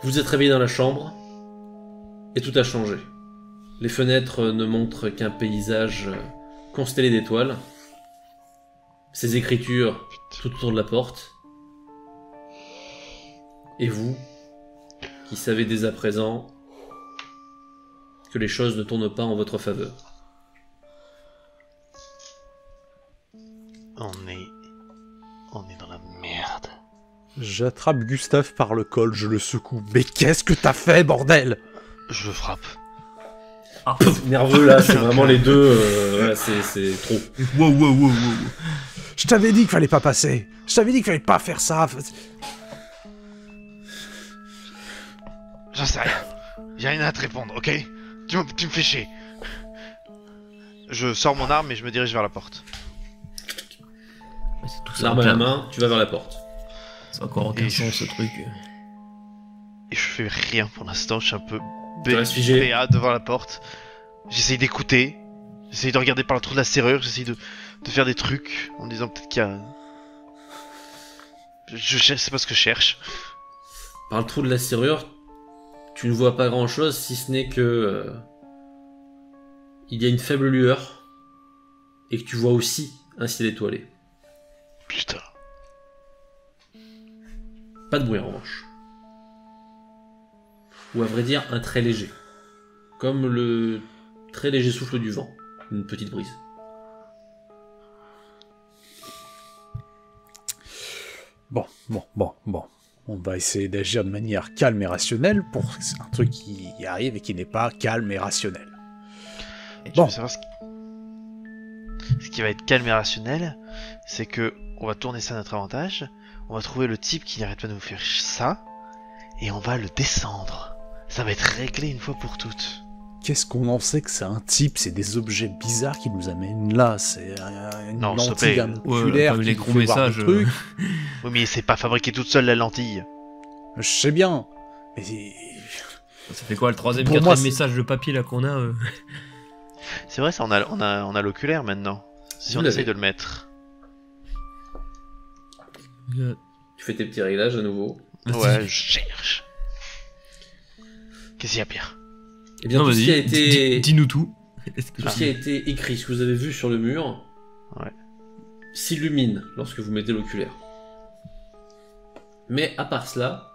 Vous êtes réveillé dans la chambre, et tout a changé. Les fenêtres ne montrent qu'un paysage constellé d'étoiles. Ces écritures tout autour de la porte. Et vous, qui savez dès à présent que les choses ne tournent pas en votre faveur. On est dans la merde. J'attrape Gustave par le col, je le secoue. Mais qu'est-ce que t'as fait, bordel? Je le frappe. Ah, nerveux là, c'est vraiment les deux, voilà, c'est trop. Wow. Je t'avais dit qu'il fallait pas passer. Je t'avais dit qu'il fallait pas faire ça. J'en sais rien. J'ai rien à te répondre, ok? Tu me fais chier. Je sors mon arme et je me dirige vers la porte. C'est tout ça. L'arme à la main, tu vas vers la porte. C'est encore aucun sens ce truc. Et je fais rien pour l'instant, je suis un peu Tu restes figé. BA devant la porte. J'essaye d'écouter. J'essaye de regarder par le trou de la serrure. J'essaye de faire des trucs en me disant peut-être qu'il y a... Je sais pas ce que je cherche. Par le trou de la serrure, tu ne vois pas grand chose si ce n'est que il y a une faible lueur et que tu vois aussi un ciel étoilé. Putain. Pas de bruit en revanche. Ou à vrai dire, un très léger. Comme le très léger souffle du vent. Une petite brise. Bon. On va essayer d'agir de manière calme et rationnelle pour un truc qui arrive et qui n'est pas calme et rationnel. Je veux savoir ce qui va être calme et rationnel, c'est que on va tourner ça à notre avantage, on va trouver le type qui n'arrête pas de nous faire ça, et on va le descendre. Ça va être réglé une fois pour toutes. Qu'est-ce qu'on en sait que c'est un type? C'est des objets bizarres qui nous amènent là. C'est une Non, s'il te lentille plaît. oculaire Ouais, qui les nous gros fait voir messages, des trucs. Oui, mais c'est pas fabriqué toute seule la lentille. Je sais bien. Mais Ça fait quoi le troisième, Pour quatrième moi, message de papier là qu'on a C'est vrai, ça, on a l'oculaire maintenant. Si Vous on l'avez. essaye de le mettre. Tu fais tes petits réglages à nouveau. Ouais, je cherche. Qu'est-ce qu'il y a, Pierre? Eh bien, Non, tout ce qui a vas-y, été... dis-nous tout. Tout ce qui a été écrit, ce que vous avez vu sur le mur, Ouais. s'illumine lorsque vous mettez l'oculaire. Mais à part cela,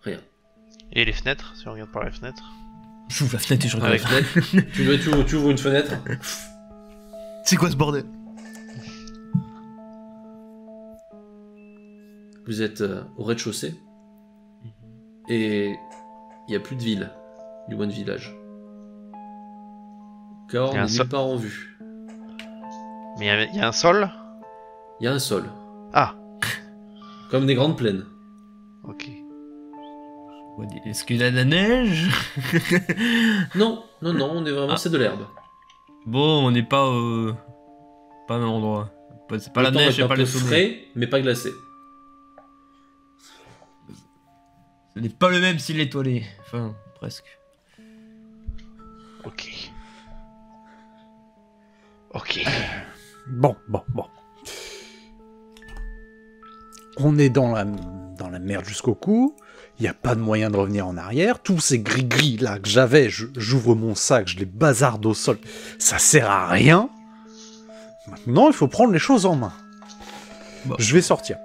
rien. Et les fenêtres, si on regarde par les fenêtres. J'ouvre la fenêtre et je Par regarde. les fenêtres, tu ouvres une fenêtre, C'est quoi ce bordel? vous êtes au rez-de-chaussée, et il n'y a plus de ville, du moins de village. Car Il y a on un n'est sol. nulle part en vue. Mais il y a un sol? Il y a un sol, Ah, comme des grandes plaines. ok. Est-ce qu'il y a de la neige? Non, on est vraiment, Ah. c'est de l'herbe. Bon, on n'est pas pas au même endroit. C'est pas la Le temps neige, est c'est un pas peu le soleil. frais, mais pas glacé. Ce n'est pas le même s'il est étoilé. Enfin, presque. Ok. Ok. bon. On est dans la merde jusqu'au cou. Il n'y a pas de moyen de revenir en arrière. Tous ces gris-gris là que j'avais, j'ouvre mon sac, je les bazarde au sol. Ça sert à rien. Maintenant, il faut prendre les choses en main. Bon. Je vais sortir.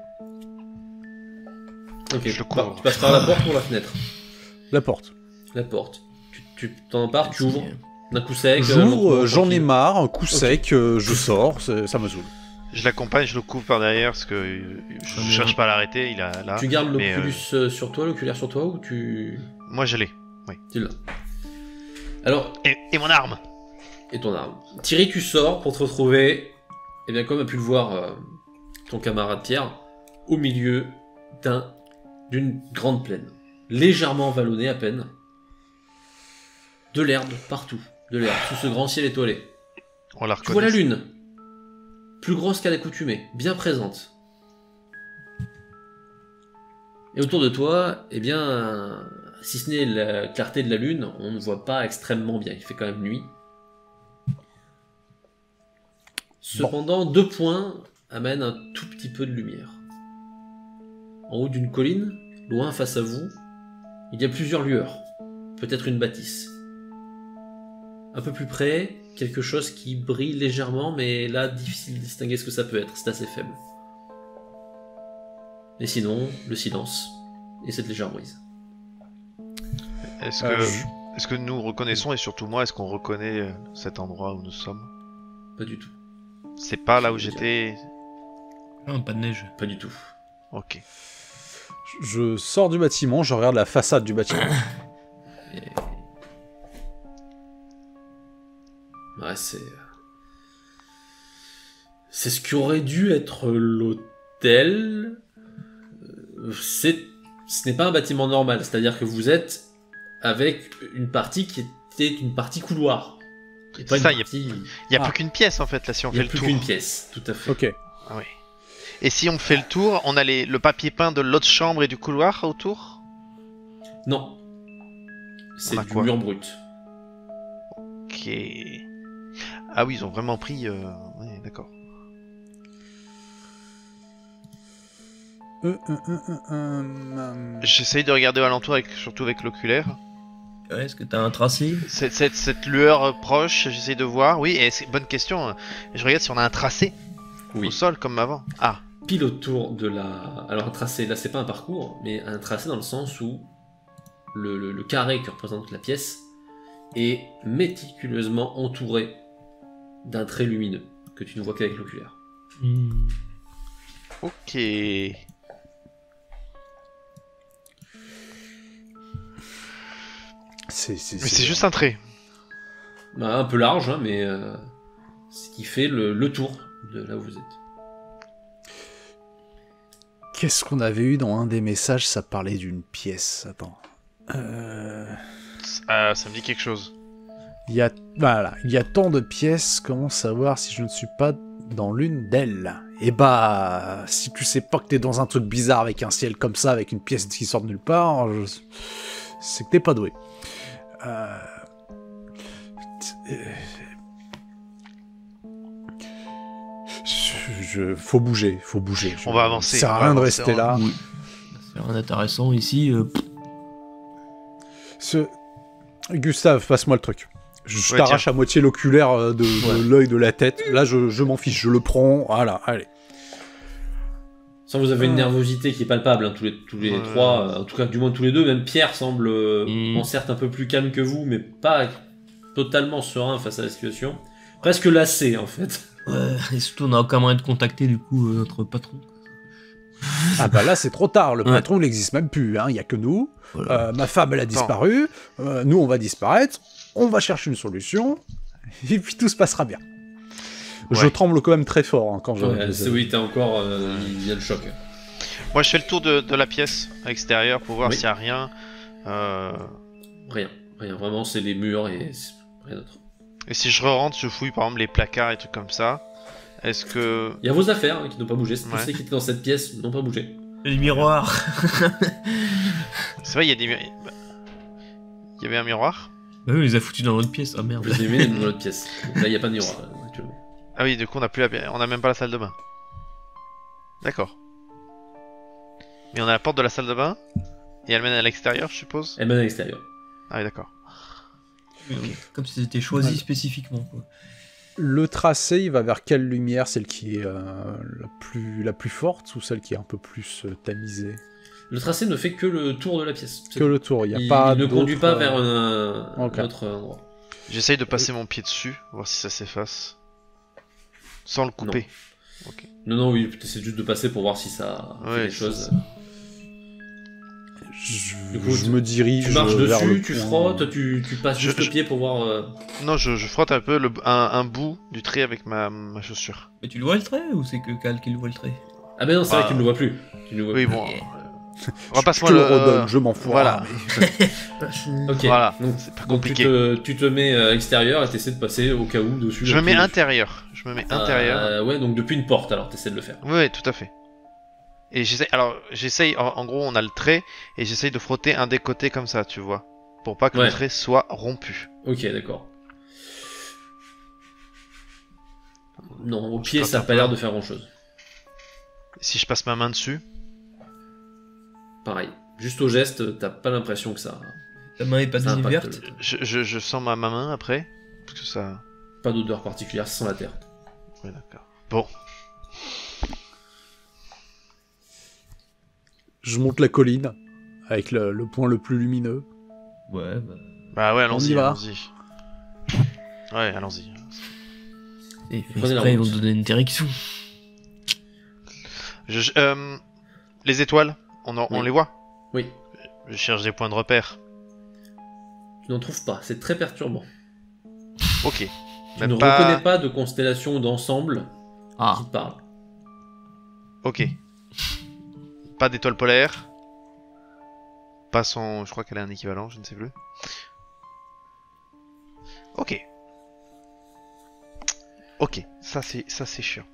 Ok, Je le couvre. tu passes par la porte ou la fenêtre? La porte. La porte. Tu t'en pars, tu ouvres d'un coup sec. lentement, J'ouvre, j'en ai tranquille. marre, un coup Ok. sec, je sors, ça me saoule. Je l'accompagne, je le couvre par derrière parce que je cherche pas à l'arrêter, il est là. Tu gardes mais, l'oculus sur toi, l'oculaire sur toi, ou tu Moi je l'ai. l'as? Alors, Et mon arme. et ton arme. Thierry, tu sors pour te retrouver, et bien comme a pu le voir ton camarade Pierre, au milieu d'une grande plaine, légèrement vallonnée à peine, de l'herbe partout, de l'herbe sous ce grand ciel étoilé. On la Tu vois reconnaît. la lune, plus grosse qu'à l'accoutumée, bien présente. Et autour de toi, eh bien, si ce n'est la clarté de la lune, on ne voit pas extrêmement bien, il fait quand même nuit. Cependant, 2 points amènent un tout petit peu de lumière. En haut d'une colline, loin face à vous, il y a plusieurs lueurs. Peut-être une bâtisse. Un peu plus près, quelque chose qui brille légèrement, mais là, difficile de distinguer ce que ça peut être, c'est assez faible. Et sinon, le silence et cette légère brise. Est-ce que nous reconnaissons, et surtout moi, est-ce qu'on reconnaît cet endroit où nous sommes? Pas du tout. C'est pas là où j'étais? Non, pas de neige. Pas du tout. Ok. Je sors du bâtiment, je regarde la façade du bâtiment. Ouais, c'est ce qui aurait dû être l'hôtel. Ce n'est pas un bâtiment normal, c'est-à-dire que vous êtes avec une partie qui était une partie couloir. Il n'y a plus qu'une pièce en fait là si on fait le tour. Il n'y a plus qu'une pièce, tout à fait. Ok. Ah oui. Et si on fait le tour, on a le papier peint de l'autre chambre et du couloir autour? Non. C'est On a du quoi? mur brut. Ok. Ah oui, ils ont vraiment pris... Ouais, d'accord. J'essaye de regarder alentour, surtout avec l'oculaire. Ouais, est-ce que t'as un tracé? Cette lueur proche, j'essaye de voir. Oui, et c'est bonne question. Je regarde si on a un tracé Oui. au sol comme avant. Ah, Pile autour de la... Alors un tracé, là c'est pas un parcours, mais un tracé dans le sens où le carré qui représente la pièce est méticuleusement entouré d'un trait lumineux que tu ne vois qu'avec l'oculaire. ok. Mais c'est juste un trait. Bah, un peu large, hein, mais ce qui fait le tour de là où vous êtes. Qu'est-ce qu'on avait eu dans un des messages? Ça parlait d'une pièce. Attends. Ça me dit quelque chose. Il y a tant de pièces, comment savoir si je ne suis pas dans l'une d'elles? Et bah, si tu sais pas que t'es dans un truc bizarre avec un ciel comme ça, avec une pièce qui sort de nulle part, c'est que t'es pas doué. Faut bouger. On va avancer. Ça sert à rien de rester là. Oui. C'est rien d'intéressant ici. Gustave, passe-moi le truc. Je t'arrache à moitié l'oculaire de l'œil de la tête. Là, je m'en fiche, je le prends. Voilà, allez. Sans vous avez une nervosité qui est palpable, hein, tous les trois, en tout cas du moins tous les deux. Même Pierre semble certes un peu plus calme que vous, mais pas totalement serein face à la situation. Presque lassé en fait. Ouais, et surtout on a aucun moyen de contacter du coup notre patron. Ah bah là c'est trop tard, le patron n'existe même plus, hein. Il y a que nous. Voilà. Ma femme elle a disparu, nous on va disparaître, on va chercher une solution, et puis tout se passera bien. Ouais. Je tremble quand même très fort hein, quand je... Oui, t'as encore... il y a le choc. Moi je fais le tour de la pièce à l'extérieur pour voir s'il y a rien. Rien, vraiment c'est les murs et rien d'autre. Et si je rentre, je fouille par exemple les placards et trucs comme ça. Est-ce que... Il y a vos affaires hein, qui n'ont pas bougé, tous ceux qui étaient dans cette pièce n'ont pas bougé. Les miroirs. C'est vrai, il y a des miroirs. Il y avait un miroir? Bah oui, on les a foutus dans l'autre pièce, ah merde. Vous les avez mis dans l'autre pièce. Donc là il n'y a pas de miroir actuellement. Ah oui, du coup on a même pas la salle de bain. D'accord. Mais on a la porte de la salle de bain et elle mène à l'extérieur, je suppose. Elle mène à l'extérieur. Ah oui, d'accord. Okay. Comme si c'était choisi spécifiquement, quoi. Le tracé, il va vers quelle lumière? Celle qui est la plus forte ou celle qui est un peu plus tamisée? Le tracé ne fait que le tour de la pièce. Que le tour, il ne conduit pas vers un autre endroit. J'essaye de passer mon pied dessus, voir si ça s'efface. Sans le couper. Non, okay. Non, oui, t'essaies juste de passer pour voir si ça fait des choses. Je me dirige. Tu marches vers dessus, le tu point. frottes, tu passes juste le pied pour voir. Non, je frotte un peu un bout du trait avec ma chaussure. Mais tu le vois le trait ou c'est que Cal qui le voit le trait? Ah, ben non, c'est vrai que tu ne le vois plus. Oui, bon. Repasse-moi le redonne, je m'en fous. Voilà. Ok, voilà. Donc, c'est pas compliqué. Tu te mets à l'extérieur et t'essaies de passer au cas où dessus. Je me mets intérieur. Ouais, donc depuis une porte, alors t'essaies de le faire. Oui, tout à fait. Et j'essaye, en gros, on a le trait, et j'essaye de frotter un des côtés comme ça, tu vois. Pour pas que le trait soit rompu. Ok, d'accord. Non, au pied, ça n'a pas l'air de faire grand chose. Si je passe ma main dessus? Pareil. Juste au geste, t'as pas l'impression que ça... Ta main est pas ça devenue impacte verte. Je sens ma main après. Parce que ça. Pas d'odeur particulière, ça sent la terre. Ouais, d'accord. Bon. Je monte la colline avec le point le plus lumineux. Ouais, bah. Bah ouais, On allons-y, y va. allons-y. Ouais, allons-y. Et fais Prenez la exprès, ils vont route. te donner une direction. Les étoiles, on Oui. les voit. Oui, Je cherche des points de repère. tu n'en trouves pas, c'est très perturbant. Ok. Tu Même ne pas. reconnais pas de constellation ou d'ensemble Ah, qui te parle. Ok. Pas d'étoile polaire. Pas son. Je crois qu'elle a un équivalent, je ne sais plus. Ok. Ok, ça c'est chiant.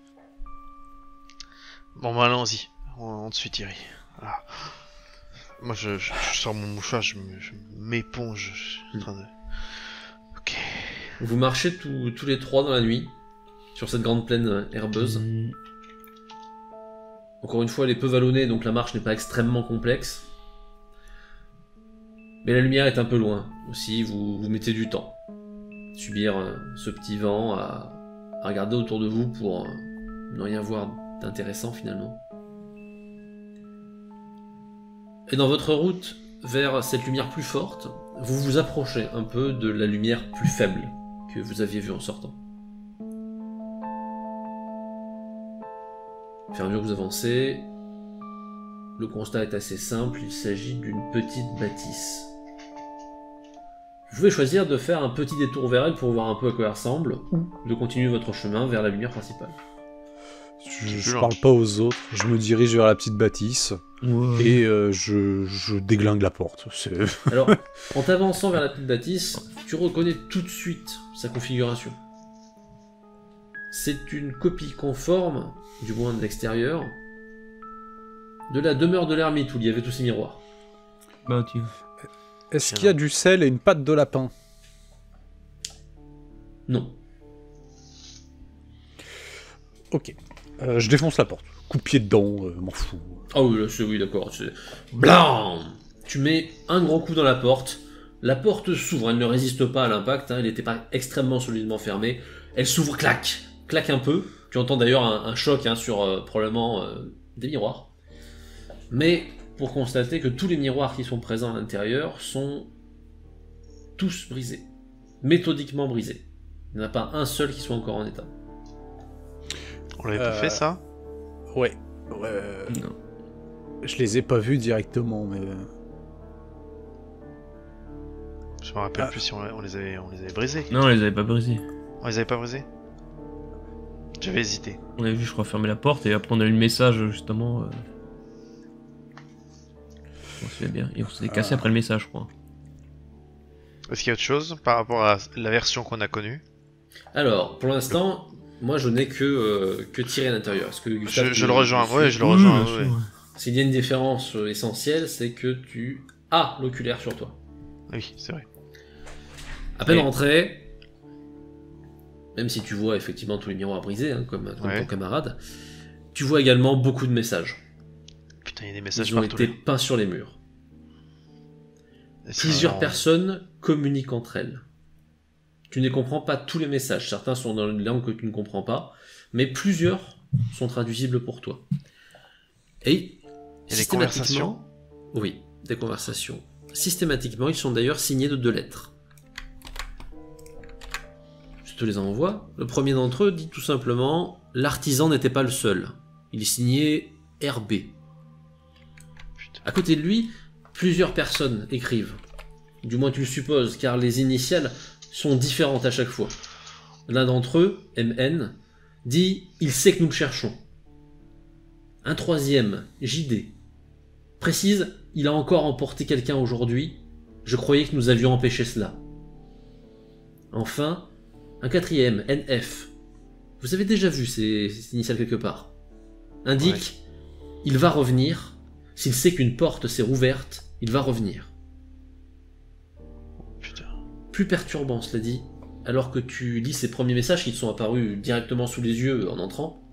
Bon bah allons-y. On te suit Thierry. Ah. Moi je sors mon mouchoir, je m'éponge. Je suis en train de. Ok. Vous marchez tous les trois dans la nuit, sur cette grande plaine herbeuse. Encore une fois, elle est peu vallonnée, donc la marche n'est pas extrêmement complexe. Mais la lumière est un peu loin. Aussi, vous mettez du temps. Subir ce petit vent, à regarder autour de vous pour ne rien voir d'intéressant finalement. Et dans votre route vers cette lumière plus forte, vous vous approchez un peu de la lumière plus faible que vous aviez vue en sortant. Au fur et à mesure que vous avancez, le constat est assez simple, il s'agit d'une petite bâtisse. Vous pouvez choisir de faire un petit détour vers elle pour voir un peu à quoi elle ressemble, ou de continuer votre chemin vers la lumière principale. Je parle pas aux autres, je me dirige vers la petite bâtisse ouais. et je déglingue la porte. Alors, en t'avançant vers la petite bâtisse, tu reconnais tout de suite sa configuration. C'est une copie conforme, du moins de l'extérieur, de la demeure de l'ermite où il y avait tous ces miroirs. Bah, tu. Est-ce qu'il y a du sel et une patte de lapin? Non. Ok. Je défonce la porte. Coup de pied dedans, m'en fous. Ah oui, là, oui, d'accord. Blam! Tu mets un gros coup dans la porte s'ouvre, elle ne résiste pas à l'impact, hein, elle n'était pas extrêmement solidement fermée. Elle s'ouvre, claque un peu. Tu entends d'ailleurs un choc hein, sur probablement des miroirs. Mais pour constater que tous les miroirs qui sont présents à l'intérieur sont tous brisés. Méthodiquement brisés. Il n'y en a pas un seul qui soit encore en état. On l'avait pas fait ça? Ouais. Non. Je les ai pas vus directement, mais... Je me rappelle plus si on les avait brisés. Non, on les avait pas brisés. On les avait pas brisés? J'avais hésité. On avait vu, je crois, fermer la porte et après on a eu le message justement. On se fait bien. Et on s'est cassé après le message, je crois. Est-ce qu'il y a autre chose par rapport à la version qu'on a connue? Alors, pour l'instant, moi je n'ai que Thierry à l'intérieur. Est-ce que Gustave, Je le rejoins, ouais, je le rejoins. bien Ouais. sûr. S'il y a une différence essentielle, c'est que tu as l'oculaire sur toi. Oui, c'est vrai. À peine Et- rentré, même si tu vois effectivement tous les miroirs brisés, hein, comme Ouais. ton camarade, tu vois également beaucoup de messages. Putain, il y a des messages Ils ont partout. été peints sur les murs. là. C'est Plusieurs vraiment- personnes communiquent entre elles. Tu ne comprends pas tous les messages, certains sont dans une langue que tu ne comprends pas, mais plusieurs sont traduisibles pour toi. Et Il y a des conversations. Oui, des conversations. Systématiquement, ils sont d'ailleurs signés de 2 lettres. Je te les envoie. Le premier d'entre eux dit tout simplement « L'artisan n'était pas le seul. Il est signé RB. » Putain. À côté de lui, plusieurs personnes écrivent. Du moins tu le supposes, car les initiales sont différentes à chaque fois. L'un d'entre eux, MN, dit « Il sait que nous le cherchons ». Un troisième, JD, précise « Il a encore emporté quelqu'un aujourd'hui. Je croyais que nous avions empêché cela. » Enfin, un quatrième, NF. Vous avez déjà vu ces initiales quelque part. Indique « Il va revenir. S'il sait qu'une porte s'est rouverte, il va revenir. » Putain. Plus perturbant, cela dit, alors que tu lis ces premiers messages qui te sont apparus directement sous les yeux en entrant,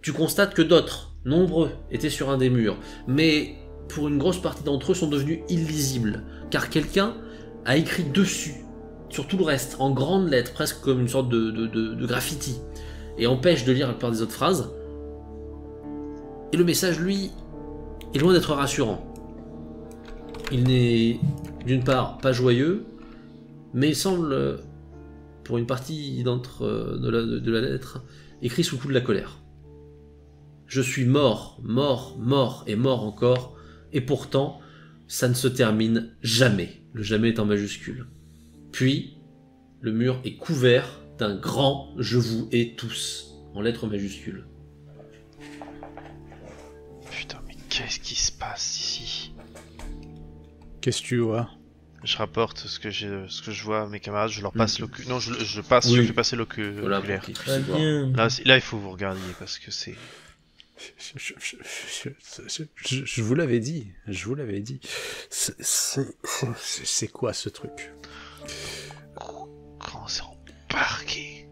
tu constates que d'autres, nombreux, étaient sur un des murs, mais pour une grosse partie d'entre eux, sont devenus illisibles, car quelqu'un a écrit dessus, sur tout le reste, en grandes lettres, presque comme une sorte de graffiti, et empêche de lire la plupart des autres phrases. Et le message, lui, est loin d'être rassurant. Il n'est, d'une part, pas joyeux, mais il semble, pour une partie de la lettre, écrit sous le coup de la colère. Je suis mort, mort, mort et mort encore, et pourtant, ça ne se termine jamais. Le jamais est en majuscule. Puis, le mur est couvert d'un grand « Je vous hais tous » en lettres majuscules. Putain, mais qu'est-ce qui se passe ici? Qu'est-ce que tu vois? Je rapporte ce que je vois à mes camarades, je leur passe l'oculaire. Non, je passe, je fais passer l'oculaire. Voilà, Là, il faut vous regarder parce que c'est... Je vous l'avais dit, c'est quoi ce truc? Comment c'est embarqué?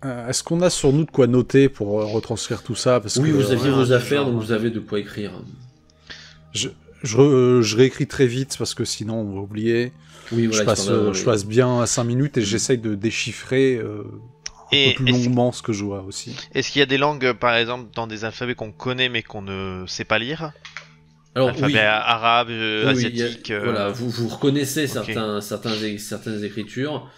Est-ce qu'on a sur nous de quoi noter pour retranscrire tout ça? Parce oui, que, vous aviez vos affaires, donc vous avez de quoi écrire. Je réécris très vite parce que sinon on va oublier. Oui, voilà, je passe bien à 5 minutes et j'essaye de déchiffrer un peu plus longuement ce que je vois aussi. Est-ce qu'il y a des langues, par exemple, dans des alphabets qu'on connaît mais qu'on ne sait pas lire? Alors, alphabet arabe, asiatique. Voilà, vous reconnaissez certaines écritures.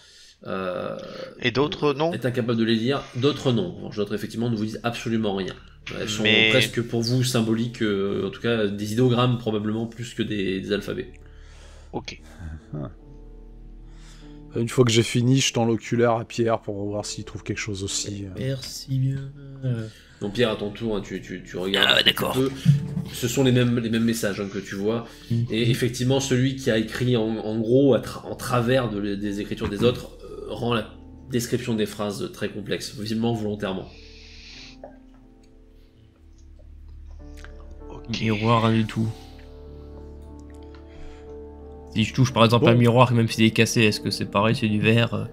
Et d'autres non. Êtes incapable de les lire, d'autres non. D'autres effectivement ne vous disent absolument rien. Elles sont presque pour vous symboliques, en tout cas des idéogrammes probablement plus que des alphabets. Ok. Une fois que j'ai fini, je tends l'oculaire à Pierre pour voir s'il trouve quelque chose aussi. Merci bien. Donc Pierre, à ton tour, hein, tu regardes. Ah, d'accord. Ce sont les mêmes messages que tu vois. Et effectivement, celui qui a écrit en gros, en travers des écritures des autres, rend la description des phrases très complexe, visiblement volontairement. Ok. Miroir, rien du tout. Si je touche par exemple un miroir, même s'il est cassé, est-ce que c'est pareil, c'est du verre?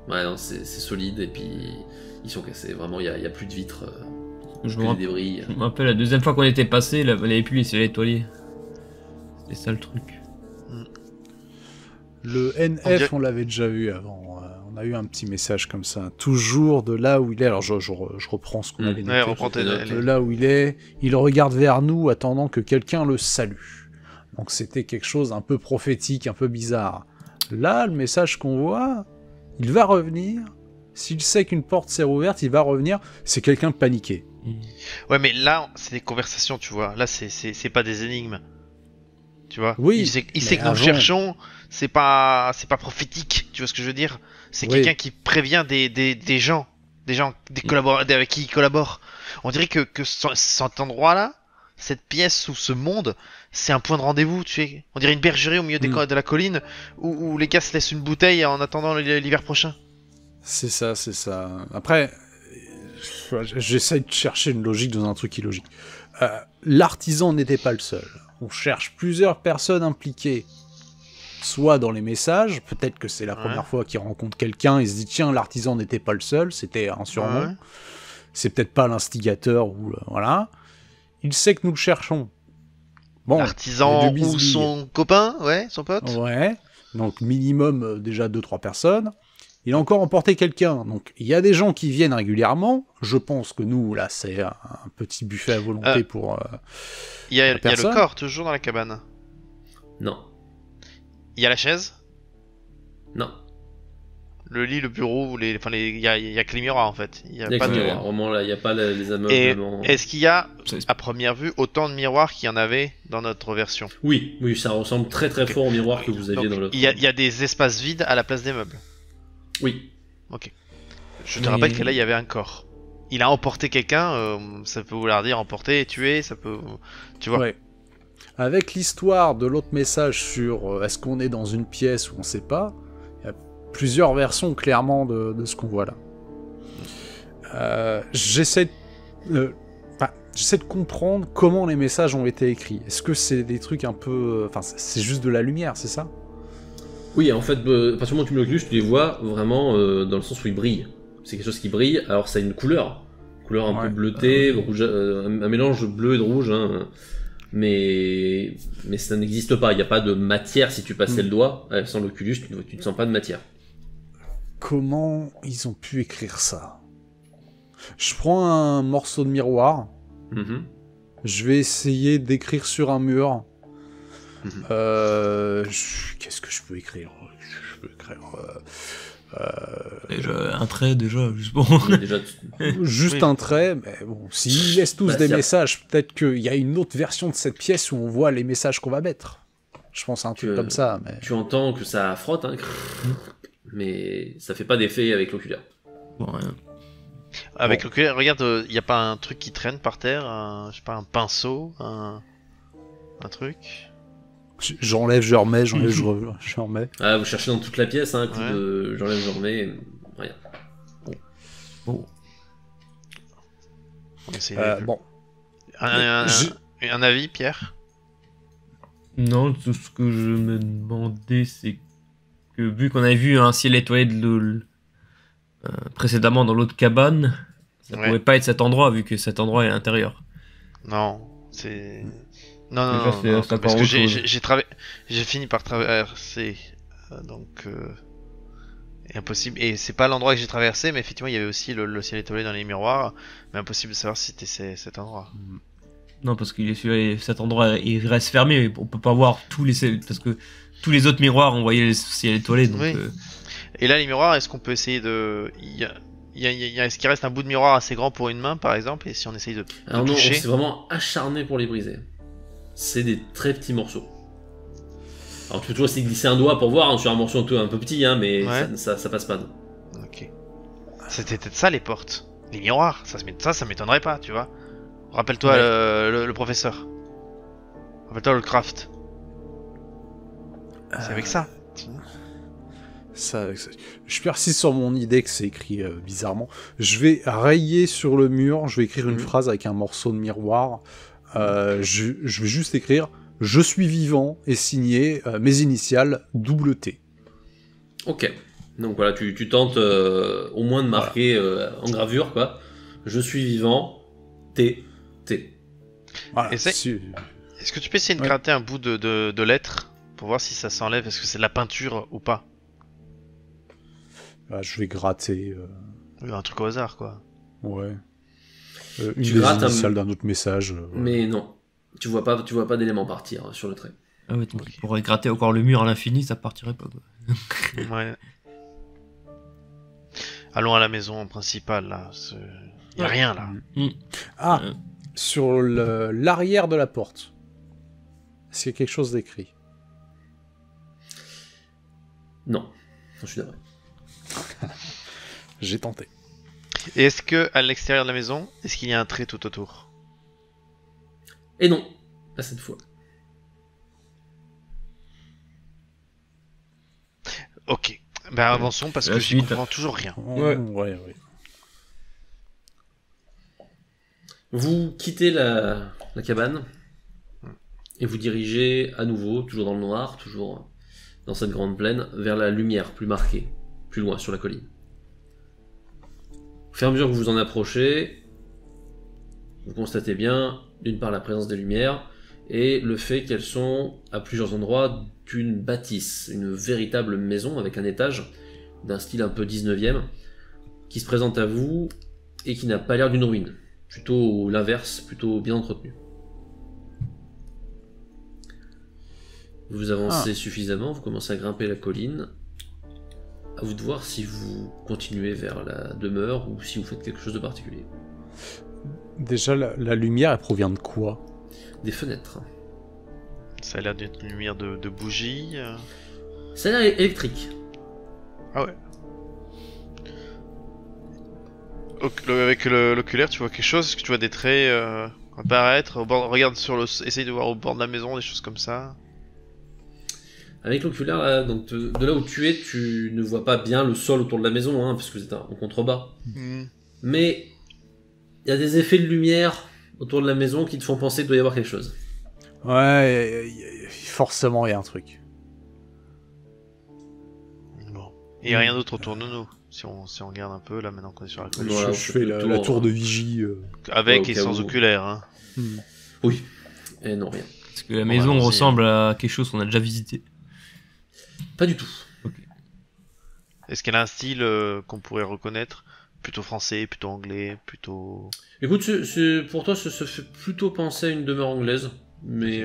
Ouais, non, c'est solide, et puis ils sont cassés. Vraiment, il n'y a plus de vitres, Je plus de débris. me rappelle la deuxième fois qu'on était passé, là, on avait pu essayer d'étoiler. C'était ça le truc. Le NF, on l'avait déjà vu avant. On a eu un petit message comme ça. Toujours de là où il est. Alors je reprends ce qu'on avait noté. Ouais, reprends tes notes. De là où il est, il regarde vers nous, attendant que quelqu'un le salue. Donc c'était quelque chose un peu prophétique, un peu bizarre. Là, le message qu'on voit, il va revenir. S'il sait qu'une porte s'est rouverte, il va revenir. C'est quelqu'un de paniqué. Ouais, mais là, c'est des conversations, tu vois. Là, c'est pas des énigmes. Tu vois. Oui. Il sait que nous cherchons. C'est pas prophétique. Tu vois ce que je veux dire? C'est quelqu'un qui prévient des gens, des collaborateurs avec qui il collabore. On dirait que cet endroit-là, cette pièce ou ce monde, c'est un point de rendez-vous, tu sais. On dirait une bergerie au milieu de la colline où les gars se laissent une bouteille en attendant l'hiver prochain. C'est ça. Après, j'essaie de chercher une logique dans un truc illogique. L'artisan n'était pas le seul. On cherche plusieurs personnes impliquées. Soit dans les messages, peut-être que c'est la première fois qu'il rencontre quelqu'un, il se dit tiens, l'artisan n'était pas le seul, c'était un surnom. Ouais. C'est peut-être pas l'instigateur ou voilà. Il sait que nous le cherchons. Bon, l'artisan ou son copain, ouais, son pote. Ouais. Donc minimum déjà 2-3 personnes. Il a encore emporté quelqu'un. Donc il y a des gens qui viennent régulièrement. Je pense que nous là c'est un petit buffet à volonté pour. Il y a le corps toujours dans la cabane. Non. Il y a la chaise. Non. Le lit, le bureau, il y a que les miroirs en fait. Il y a pas de miroirs. Vraiment là, il y a pas les ameublements. Et est-ce qu'il y a, à première vue, autant de miroirs qu'il y en avait dans notre version? Oui, ça ressemble très fort aux miroirs que vous aviez dans l'autre. Il y a des espaces vides à la place des meubles. Oui. Ok. Je te rappelle que là, il y avait un corps. Il a emporté quelqu'un. Ça peut vouloir dire emporter, tuer. Ça peut, tu vois. Ouais. Avec l'histoire de l'autre message sur est-ce qu'on est dans une pièce ou on sait pas, il y a plusieurs versions clairement de ce qu'on voit là. J'essaie de comprendre comment les messages ont été écrits. Est-ce que c'est des trucs un peu... Enfin, c'est juste de la lumière, c'est ça? Oui, en fait, à partir du moment où tu mets l'Oculus, tu les vois vraiment dans le sens où ils brillent. C'est quelque chose qui brille, alors ça a une couleur couleur un peu Ouais. bleutée, rouge, un mélange de bleu et de rouge, hein. Mais ça n'existe pas. Il n'y a pas de matière si tu passais le doigt. Sans l'Oculus, tu ne sens pas de matière. Comment ils ont pu écrire ça? Je prends un morceau de miroir. Mhm. Je vais essayer d'écrire sur un mur. Mhm. Qu'est-ce que je peux écrire? Je peux écrire... Déjà, un trait, déjà, juste bon. Mais déjà, juste Oui. un trait, mais bon, s'ils laissent tous Bah, des c'est- messages, peut-être qu'il y a une autre version de cette pièce où on voit les messages qu'on va mettre. Je pense à un truc Que- comme ça, mais... tu entends que ça frotte, hein, mais ça fait pas d'effet avec l'oculaire. Bon, rien. Avec l'oculaire, regarde, il y a pas un truc qui traîne par terre, je sais pas, un pinceau, un truc. J'enlève, je remets, j'enlève, je remets. Ah, vous cherchez dans toute la pièce, hein, un coup Ouais. de j'enlève, j'en remets, rien. Bon. On essaye Bon, un avis, Pierre? Non, tout ce que je me demandais, c'est que vu qu'on avait vu un ciel étoilé précédemment dans l'autre cabane, ça Ouais. pouvait pas être cet endroit vu que cet endroit est à l'intérieur. Non, c'est... Non, Déjà, non, c'est- non, c'est parce encore que autre chose. j'ai fini par traverser, donc... impossible, et c'est pas l'endroit que j'ai traversé, mais effectivement il y avait aussi le ciel étoilé dans les miroirs, mais impossible de savoir si c'était cet endroit. Non, parce que cet endroit il reste fermé, on peut pas voir parce que tous les autres miroirs on voyait le ciel étoilé, donc Oui. Et là les miroirs, est-ce qu'on peut essayer de... Est-ce qu'il reste un bout de miroir assez grand pour une main par exemple, et si on essaye de Alors non, on toucher... s'est vraiment acharné pour les briser. C'est des très petits morceaux. Alors tu peux toujours essayer de glisser un doigt pour voir, hein, sur un morceau un peu petit, hein, mais Ouais. ça passe pas. Non. Ok. C'était peut-être ça les portes. Les miroirs, ça m'étonnerait pas, tu vois. Rappelle-toi Ouais. le professeur. Rappelle-toi le craft. C'est avec ça. ça, je persiste sur mon idée que c'est écrit bizarrement. Je vais rayer sur le mur, je vais écrire une phrase avec un morceau de miroir. Je vais juste écrire « Je suis vivant » et signer mes initiales T. Ok. Donc voilà, tu tentes au moins de marquer en gravure, quoi. Je suis vivant, T. Voilà, Essaye. Est-ce que tu peux essayer de Ouais. gratter un bout de lettre pour voir si ça s'enlève? Est-ce que c'est de la peinture ou pas? Je vais gratter. Oui, un truc au hasard, quoi. Ouais. Une Tu des grattes un- initiales d'un autre message. Mais non, tu vois pas d'éléments partir sur le trait. Ah ouais, donc il pourrait gratter encore le mur à l'infini, ça partirait pas quoi. Ouais. Allons à la maison principale, là. Y a rien, là. Ah, Euh. sur l'arrière de la porte. Est-ce qu'il y a quelque chose d'écrit? Non, je suis d'accord. J'ai tenté. Et est-ce que à l'extérieur de la maison, est-ce qu'il y a un trait tout autour? Et non, pas cette fois. Ok. Ben avançons parce que La j'y suite. comprends toujours rien. Ouais. Ouais. Vous quittez la cabane et vous dirigez à nouveau, toujours dans le noir, toujours dans cette grande plaine, vers la lumière plus marquée, plus loin sur la colline. Au fur et à mesure que vous en approchez, vous constatez bien, d'une part, la présence des lumières et le fait qu'elles sont à plusieurs endroits d'une bâtisse, une véritable maison avec un étage d'un style un peu 19e qui se présente à vous et qui n'a pas l'air d'une ruine. Plutôt l'inverse, plutôt bien entretenu. Vous avancez suffisamment, vous commencez à grimper la colline. À vous de voir si vous continuez vers la demeure ou si vous faites quelque chose de particulier. Déjà, la lumière, elle provient de quoi? Des fenêtres. Ça a l'air d'être une lumière de bougie. Ça a l'air électrique. Ah ouais. Avec l'oculaire, tu vois quelque chose? Est-ce que tu vois des traits apparaître au bord, regarde essaye de voir au bord de la maison, des choses comme ça. Avec l'oculaire, là, donc de là où tu es, tu ne vois pas bien le sol autour de la maison, hein, parce que vous êtes en contrebas. Mais il y a des effets de lumière autour de la maison qui te font penser qu'il doit y avoir quelque chose. Ouais, forcément, il y a un truc. Bon. Et y a rien d'autre autour de nous. Si on regarde un peu, là, maintenant qu'on est sur la côte. Voilà, je fais la tour de vigie. Avec Ouais, au et cas sans où. oculaire, hein. Oui. Et non, rien. Parce que la Bon, maison allons-y. ressemble à quelque chose qu'on a déjà visité. Pas du tout. Est-ce qu'elle a un style qu'on pourrait reconnaître? Plutôt français, plutôt anglais, plutôt... Écoute, pour toi, ça fait plutôt penser à une demeure anglaise, mais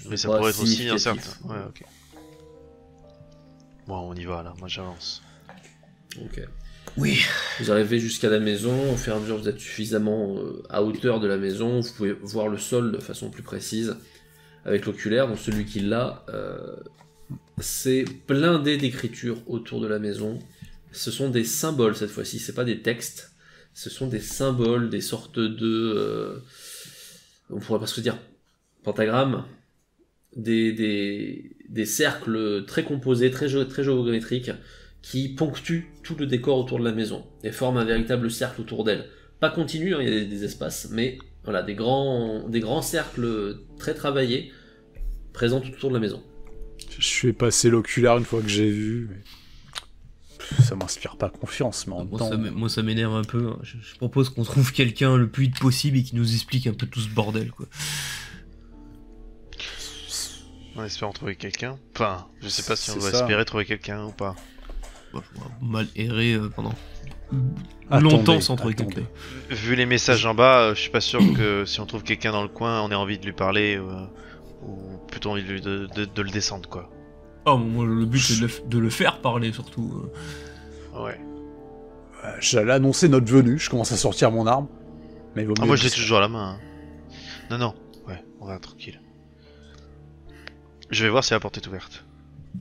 Mais ça pas pourrait être aussi un significatif. certain... Ouais, ok. Bon, on y va, là. Moi, j'avance. Ok. Oui. Vous arrivez jusqu'à la maison, au fur et à mesure vous êtes suffisamment à hauteur de la maison, vous pouvez voir le sol de façon plus précise avec l'oculaire, donc celui qui l'a, c'est blindé d'écriture autour de la maison. Ce sont des symboles cette fois-ci, c'est pas des textes, ce sont des symboles, des sortes de... on pourrait presque dire pentagrammes, des cercles très composés, très géométriques, qui ponctuent tout le décor autour de la maison et forment un véritable cercle autour d'elle. Pas continu, hein, il y a des espaces, mais voilà, des grands cercles très travaillés présents tout autour de la maison. Je fais passer l'oculaire une fois que j'ai vu. Mais... ça m'inspire pas confiance, mais en même temps... Moi, ça m'énerve un peu. Hein. Je propose qu'on trouve quelqu'un le plus vite possible et qui nous explique un peu tout ce bordel, quoi. On espère trouver quelqu'un. Enfin, je sais pas si on C'est doit ça. espérer trouver quelqu'un ou pas. Moi, je vois mal errer pendant Attendez, longtemps sans trouver attendez. quelqu'un. Vu les messages en bas, je suis pas sûr que si on trouve quelqu'un dans le coin, on ait envie de lui parler ou plutôt envie de le descendre, quoi. Oh, moi, le but c'est de le faire parler surtout. Ouais. J'allais annoncer notre venue, je commence à sortir mon arme. Mais il vaut Ah, mieux moi je l'ai discret. toujours à la main. Hein. Non. Ouais, on va tranquille. Je vais voir si la porte est ouverte.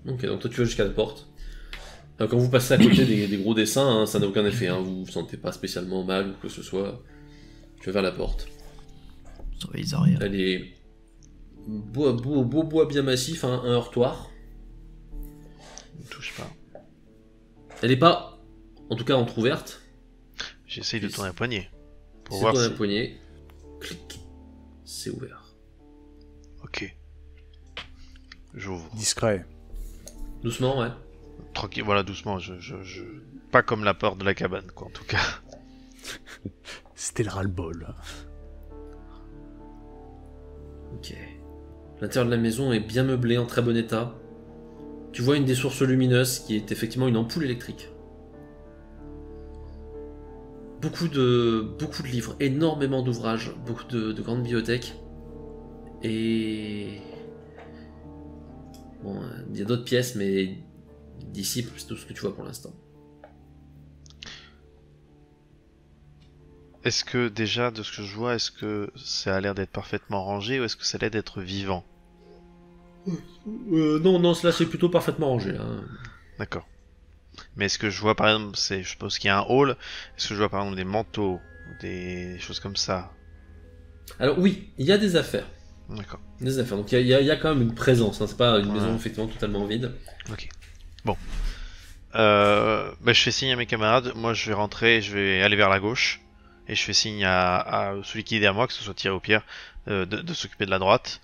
Ok, donc toi tu vas jusqu'à la porte. Quand vous passez à côté des gros dessins, hein, ça n'a aucun effet, hein, vous vous sentez pas spécialement mal ou quoi que ce soit. Tu vas vers la porte. Surveille les arrières. Elle est beau bois bien massif, hein, un heurtoir. Ne touche pas. Elle est pas, en tout cas, entrouverte. J'essaye de tourner la poignée. Pour C'est voir dans la si... poignée. Clic. C'est ouvert. Ok. J'ouvre. Discret. Doucement, ouais. Tranquille, voilà, doucement. Pas comme la porte de la cabane, quoi, en tout cas. C'était le ras-le-bol. Ok. L'intérieur de la maison est bien meublé, en très bon état. Tu vois une des sources lumineuses qui est effectivement une ampoule électrique. Beaucoup de livres, énormément d'ouvrages, beaucoup de grandes bibliothèques. Et... bon, il y a d'autres pièces, mais d'ici, c'est tout ce que tu vois pour l'instant. Est-ce que déjà, de ce que je vois, est-ce que ça a l'air d'être parfaitement rangé ou est-ce que ça a l'air d'être vivant? Non, cela c'est plutôt parfaitement rangé. Hein. D'accord. Mais est-ce que je vois par exemple, je suppose qu'il y a un hall, est-ce que je vois par exemple des manteaux, des choses comme ça? Alors oui, il y a des affaires. D'accord. Des affaires. Donc il y a quand même une présence. Hein. C'est pas une Ouais. maison effectivement totalement vide. Ok. Bon. Je fais signe à mes camarades, moi je vais rentrer, je vais aller vers la gauche, et je fais signe à celui qui est derrière moi, que ce soit Thierry ou Pierre, de s'occuper de la droite.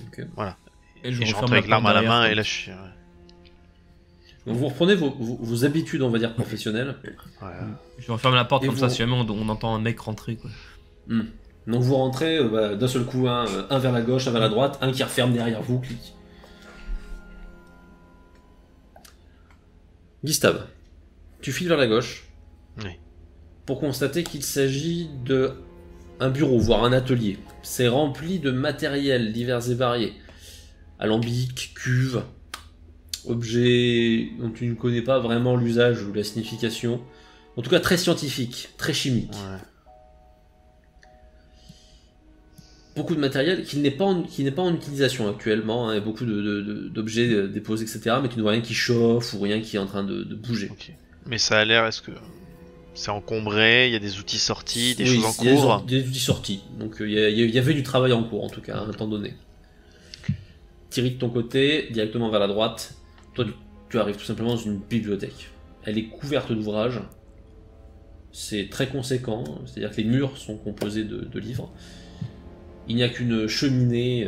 Ok. Voilà. Et Et je je referme rentre la avec l'arme à porte la derrière, main, quoi. et là je suis... Donc vous reprenez vos habitudes, on va dire, professionnelles. ouais. Je referme la porte Et comme vous- ça si jamais on entend un mec rentrer, quoi. Donc vous rentrez d'un seul coup, un vers la gauche, un vers la droite, un qui referme derrière vous, clic. Gustave, tu files vers la gauche Oui. pour constater qu'il s'agit de un bureau, voire un atelier. C'est rempli de matériel divers et variés. Alambics, cuves, objets dont tu ne connais pas vraiment l'usage ou la signification. En tout cas très scientifique, très chimique. Ouais. Beaucoup de matériel qui n'est pas en utilisation actuellement, hein, et beaucoup d'objets déposés, etc., mais tu ne vois rien qui chauffe ou rien qui est en train de bouger. Ok. Mais ça a l'air, est-ce que c'est encombré, il y a des outils sortis, des Oui, choses en il y a cours? des outils sortis, donc il y avait du travail en cours en tout cas, à un temps donné. Thierry de ton côté, directement vers la droite, toi tu arrives tout simplement dans une bibliothèque. Elle est couverte d'ouvrages, c'est très conséquent, c'est-à-dire que les murs sont composés de livres. Il n'y a qu'une cheminée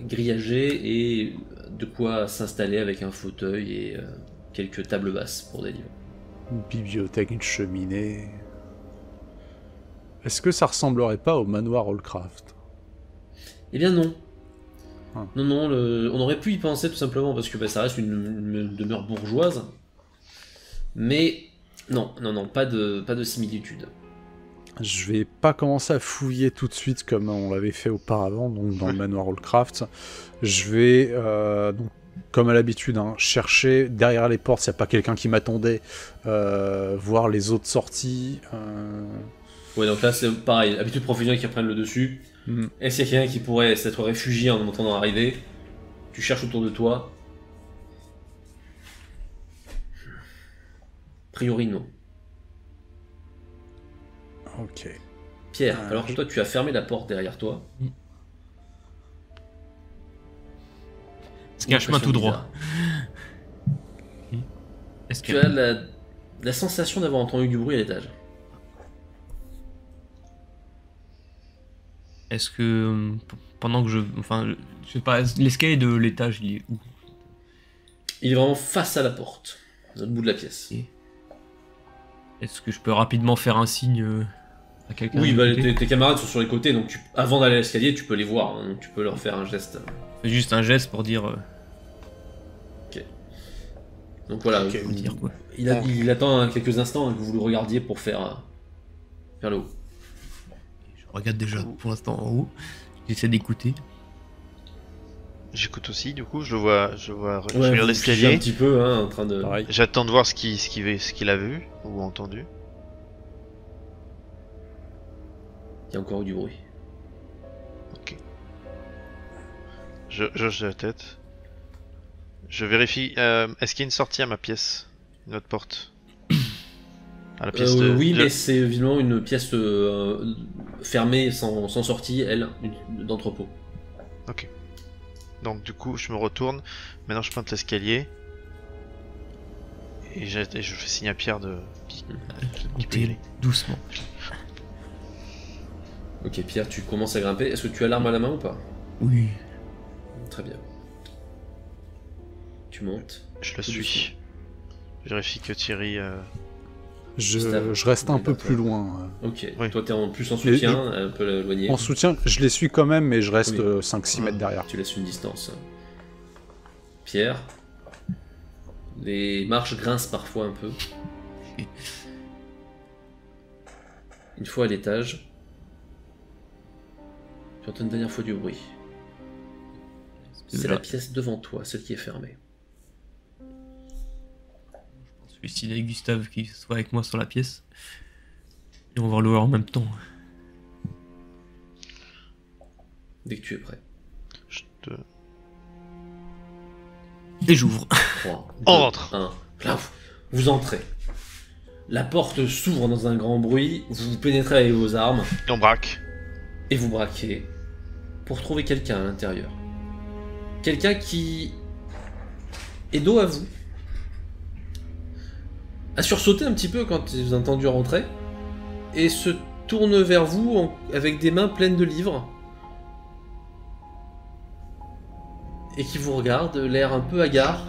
grillagée et de quoi s'installer avec un fauteuil et quelques tables basses pour des livres. Une bibliothèque, une cheminée. Est-ce que ça ressemblerait pas au manoir Hallcraft? Eh bien non. Ah. Non, non, on aurait pu y penser tout simplement parce que bah, ça reste une demeure bourgeoise. Mais non, non, non, pas de similitude. Je vais pas commencer à fouiller tout de suite comme on l'avait fait auparavant, donc dans le manoir Hallcraft. Je vais, donc, comme à l'habitude, hein, chercher derrière les portes s'il n'y a pas quelqu'un qui m'attendait, voir les autres sorties. Ouais, donc là c'est pareil, habitude professionnelle qui reprennent le dessus. Est-ce qu'il y a quelqu'un qui pourrait s'être réfugié en entendant arriver? Tu cherches autour de toi. A priori non. Ok. Pierre, alors que toi tu as fermé la porte derrière toi. Est-ce qu'il y a un chemin tout droit? Est-ce Tu as la sensation d'avoir entendu du bruit à l'étage. Est-ce que pendant que je sais pas, l'escalier de l'étage, il est où? Il est vraiment face à la porte, à l'autre bout de la pièce. Ok. Est-ce que je peux rapidement faire un signe à quelqu'un? Oui, bah, tes camarades sont sur les côtés, donc avant d'aller à l'escalier, tu peux les voir, hein, donc tu peux leur faire un geste. C'est juste un geste pour dire. Ok. Donc voilà, Ok, dire quoi. il attend hein, quelques instants hein, que vous le regardiez pour faire vers le haut. Je regarde déjà pour l'instant en haut. J'essaie d'écouter. J'écoute aussi, du coup, je vois Ouais, je vous regarde figez un l'escalier. petit peu hein, en train de. Pareil. J'attends de voir ce qu'il a vu ou entendu. Il y a encore eu du bruit. Ok. Je hoche la tête. Je vérifie. Est-ce qu'il y a une sortie à ma pièce? Une autre porte? À la pièce Oui, mais c'est évidemment une pièce fermée, sans sortie, elle, d'entrepôt. Ok. Donc du coup, je me retourne. Maintenant, je pointe l'escalier. Et je fais signe à Pierre de... qui peut y Monter aller. doucement. Ok, Pierre, tu commences à grimper. Est-ce que tu as l'arme à la main ou pas? Oui. Très bien. Tu montes. Je le suis. Je vérifie que Thierry... Je reste un peu plus loin. Ok, Oui. toi t'es plus en soutien, un peu éloigné. En soutien, je les suis quand même, mais je reste Oui. 5-6 mètres derrière. Tu laisses une distance. Pierre, les marches grincent parfois un peu. Une fois à l'étage, tu entends une dernière fois du bruit. C'est la pièce devant toi, celle qui est fermée. Je vais essayer Gustave qui soit avec moi sur la pièce. Et on va le voir en même temps. Dès que tu es prêt. Je te... Et j'ouvre. 3, On rentre. 1. Là, vous entrez. La porte s'ouvre dans un grand bruit, vous pénétrez avec vos armes Et on braque. et vous braquez pour trouver quelqu'un à l'intérieur. Quelqu'un qui est dos à vous, a sursauté un petit peu quand il vous a entendu rentrer et se tourne vers vous avec des mains pleines de livres et qui vous regarde, l'air un peu hagard.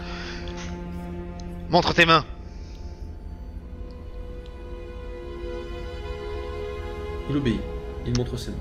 Montre tes mains. Il obéit, il montre ses mains.